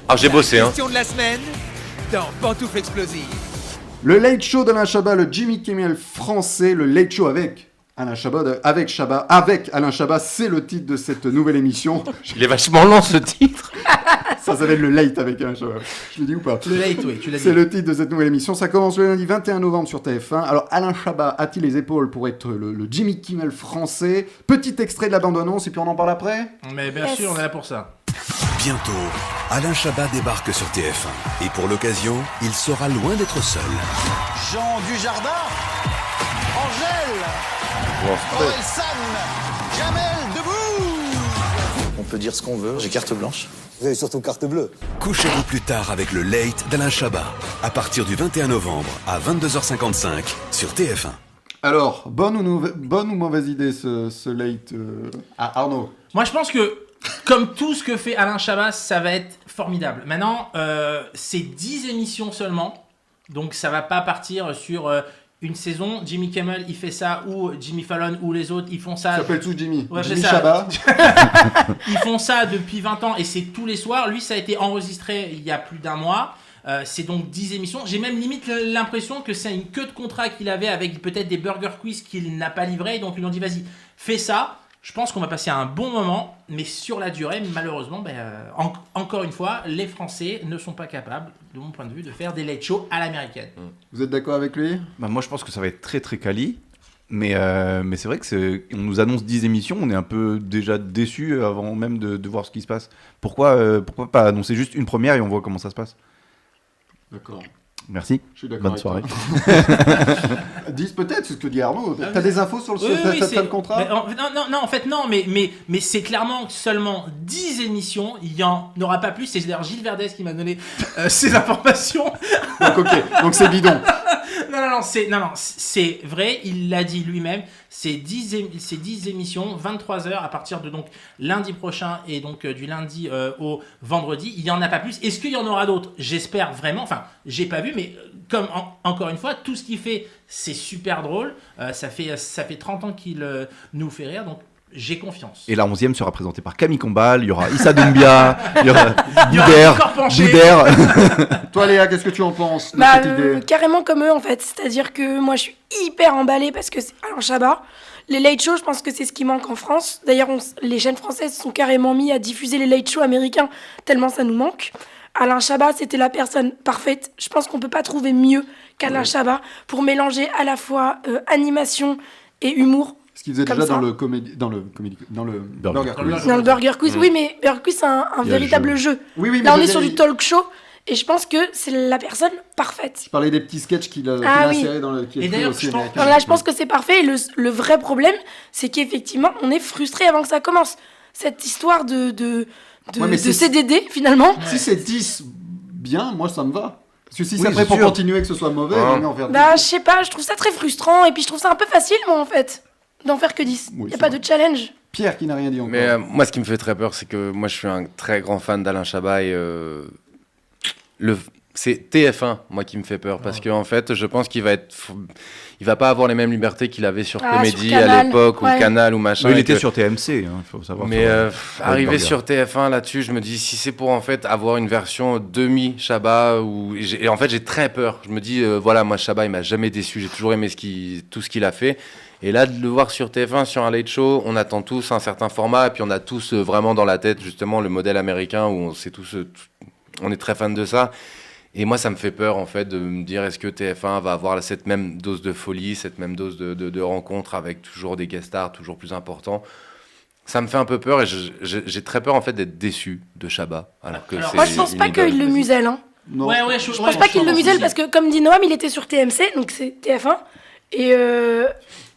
Ah, j'ai bossé, hein. Question de la semaine dans Pantoufles Explosives. Le Late Show d'Alain Chabat, le Jimmy Kimmel français, le Late Show avec Alain Chabat, avec Alain Chabat, c'est le titre de cette nouvelle émission. Il est vachement long ce titre. Ça s'appelle le Late avec Alain Chabat. Je l'ai dit ou pas? Le Late, oui, tu l'as dit. C'est le titre de cette nouvelle émission. Ça commence le lundi 21 novembre sur TF1. Alors, Alain Chabat a-t-il les épaules pour être le Jimmy Kimmel français? Petit extrait de la bande-annonce et puis on en parle après. Mais bien sûr, on est là pour ça. Bientôt, Alain Chabat débarque sur TF1. Et pour l'occasion, il sera loin d'être seul. Jean Dujardin, Angèle, Orelsan, Jamel debout. On peut dire ce qu'on veut, j'ai carte blanche. Vous avez surtout carte bleue. Couchez-vous plus tard avec le Late d'Alain Chabat. À partir du 21 novembre à 22h55 sur TF1. Alors, bonne ou mauvaise idée ce Late Arnaud? Moi, je pense que, comme tout ce que fait Alain Chabat, ça va être formidable. Maintenant, c'est 10 émissions seulement. Donc, ça va pas partir sur une saison. Jimmy Kimmel, il fait ça, ou Jimmy Fallon, ou les autres, ils font ça. Ça s'appelle tous Jimmy. Ouais, Jimmy c'est ça. Chabat. Ils font ça depuis 20 ans et c'est tous les soirs. Lui, ça a été enregistré il y a plus d'un mois. C'est donc 10 émissions. J'ai même limite l'impression que c'est une queue de contrat qu'il avait avec peut-être des Burger Quiz qu'il n'a pas livré. Donc, ils lui ont dit, vas-y, fais ça. Je pense qu'on va passer un bon moment, mais sur la durée, malheureusement, encore une fois, les Français ne sont pas capables, de mon point de vue, de faire des late shows à l'américaine. Vous êtes d'accord avec lui? Bah moi je pense que ça va être très très quali, mais c'est vrai que on nous annonce 10 émissions, on est un peu déjà déçus avant même de voir ce qui se passe. Pourquoi pas annoncer juste une première et on voit comment ça se passe? D'accord. Merci. Je suis d'accord. Bonne soirée. 10 peut-être, c'est ce que dit Arnaud. T'as des infos sur le c'est le contrat? Non, en fait, non, mais c'est clairement seulement 10 émissions. Il n'y en aura pas plus. C'est d'ailleurs Gilles Verdez qui m'a donné ces informations. Donc, ok, donc c'est bidon. Non, c'est vrai. Il l'a dit lui-même. C'est 10 émissions, 23 heures à partir de donc lundi prochain et donc du lundi au vendredi. Il n'y en a pas plus. Est-ce qu'il y en aura d'autres? J'espère vraiment. Enfin, j'ai pas vu, mais comme encore une fois, tout ce qu'il fait, c'est super drôle. Ça fait 30 ans qu'il nous fait rire, donc j'ai confiance. Et la 11e sera présentée par Camille Combal, il y aura Issa Doumbia, il y aura Boudère. Toi Léa, qu'est-ce que tu en penses de cette idée? Carrément comme eux en fait, c'est-à-dire que moi je suis hyper emballée parce que c'est Alain Chabat. Les late shows, je pense que c'est ce qui manque en France. D'ailleurs, les chaînes françaises sont carrément mis à diffuser les late shows américains tellement ça nous manque. Alain Chabat, c'était la personne parfaite. Je pense qu'on peut pas trouver mieux qu'Alain Chabat pour mélanger à la fois animation et humour. Ce qu'il faisait déjà dans le Burger Quiz. Dans le Burger Quiz, oui, mais Burger Quiz, c'est un véritable jeu. Oui, là, on est sur du talk show, et je pense que c'est la personne parfaite. Je parlais des petits sketchs qu'il a insérés dans le... Et d'ailleurs, là, je pense que c'est parfait, et le vrai problème, c'est qu'effectivement, on est frustré avant que ça commence. Cette histoire de CDD, finalement. Ouais. Si c'est 10 bien, moi, ça me va. Parce que si c'est après pour continuer que ce soit mauvais, on en faire 10. Je sais pas, je trouve ça très frustrant, et puis je trouve ça un peu facile, moi, en fait. D'en faire que 10. Il n'y a pas de challenge. Pierre qui n'a rien dit encore. Mais moi, ce qui me fait très peur, c'est que moi, je suis un très grand fan d'Alain Chabat et c'est TF1, moi, qui me fait peur. Parce qu'en fait, je pense qu'il va pas avoir les mêmes libertés qu'il avait sur Comédie à l'époque, ou Canal, ou machin. Mais il était sur TMC, il faut savoir. Mais arriver sur TF1 là-dessus, je me dis, si c'est pour en fait avoir une version demi-Chabat, et en fait, j'ai très peur. Je me dis, voilà, moi, Chabat, il m'a jamais déçu. J'ai toujours aimé tout ce qu'il a fait. Et là, de le voir sur TF1, sur un late show, on attend tous un certain format, et puis on a tous vraiment dans la tête, justement, le modèle américain, où on est très fan de ça. Et moi, ça me fait peur, en fait, de me dire, est-ce que TF1 va avoir cette même dose de folie, cette même dose de rencontre, avec toujours des guest stars toujours plus importants. Ça me fait un peu peur, et j'ai très peur, en fait, d'être déçu de Chabat. Moi, je pense pas qu'il le muselle, hein. Non. Je pense pas qu'il le muselle, parce que, comme dit Noam, il était sur TMC, donc c'est TF1, et...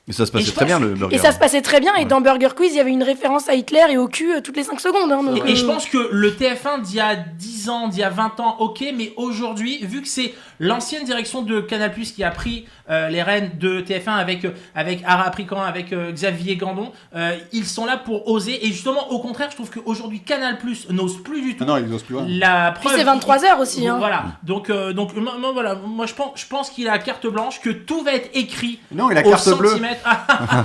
Mais ça se passait très bien, le burger. Et ça se passait très bien, et dans Burger Quiz, il y avait une référence à Hitler et au cul toutes les 5 secondes. Hein, et je pense que le TF1 d'il y a 10 ans, d'il y a 20 ans, ok, mais aujourd'hui, vu que c'est l'ancienne direction de Canal+, qui a pris les rênes de TF1 avec Ara Aprican, avec Xavier Gandon, ils sont là pour oser, et justement, au contraire, je trouve qu'aujourd'hui, Canal+ n'ose plus du tout. Non, ils n'osent plus. La preuve, puis c'est 23h aussi. Hein. Voilà, donc voilà, moi je pense qu'il a carte blanche, que tout va être écrit. Non, il a carte bleue.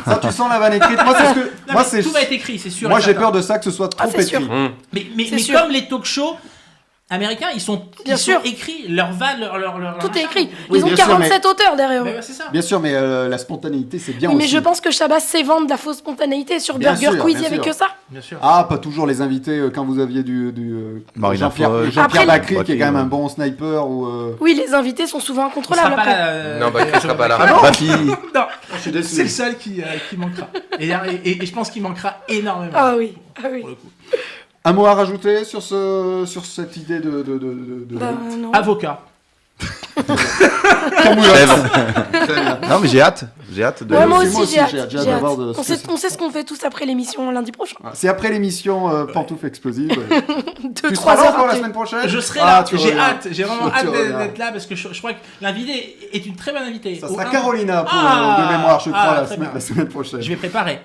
Ça, tu sens la vanne écrite. Moi, tout va être écrit, c'est sûr. Moi, j'ai peur de ça, que ce soit trop écrit. Mais comme les talk shows, américains, ils sont écrits, leur vanne, leur tout est écrit. Oui, Ils ont bien sûr, 47 auteurs derrière eux. Mais ouais, c'est ça. Bien sûr, mais la spontanéité, c'est bien Oui, aussi. mais je pense que Chabat sait vendre de la fausse spontanéité. Sur Bien Burger sûr, Quiz, il bien y avait sûr. que ça. Bien sûr. Ah, pas toujours les invités quand vous aviez du Marina Foch. Jean-Pierre Bacry, qui est Bacry, quand même ouais. un bon sniper ou. Oui, les invités sont souvent On incontrôlables sera pas après. là, Non, Bacry sera pas là. Ah non Bafi. Non, Je suis déçu. c'est le seul qui manquera. Et je pense qu'il manquera énormément. Ah oui, ah oui. Pour le coup. Un mot à rajouter sur cette idée de... Bah, non. Avocat. Très bien. Non, mais j'ai hâte. J'ai hâte de. Ouais, moi c'est aussi, moi j'ai aussi, hâte. j'ai hâte j'ai hâte. d'avoir de- On sait ce qu'on fait tous après l'émission lundi prochain. C'est après l'émission Pantoufles Explosives. 2-3 Tu seras là heures encore la après. semaine prochaine? Je serai Ah, là, tu j'ai reviens. hâte, j'ai vraiment Tu hâte reviens. d'être là parce que je crois que l'invité est une très bonne invitée. Ça sera Au- Carolina pour, Ah, de mémoire, je crois, ah, la très semaine bien. prochaine. Je vais préparer.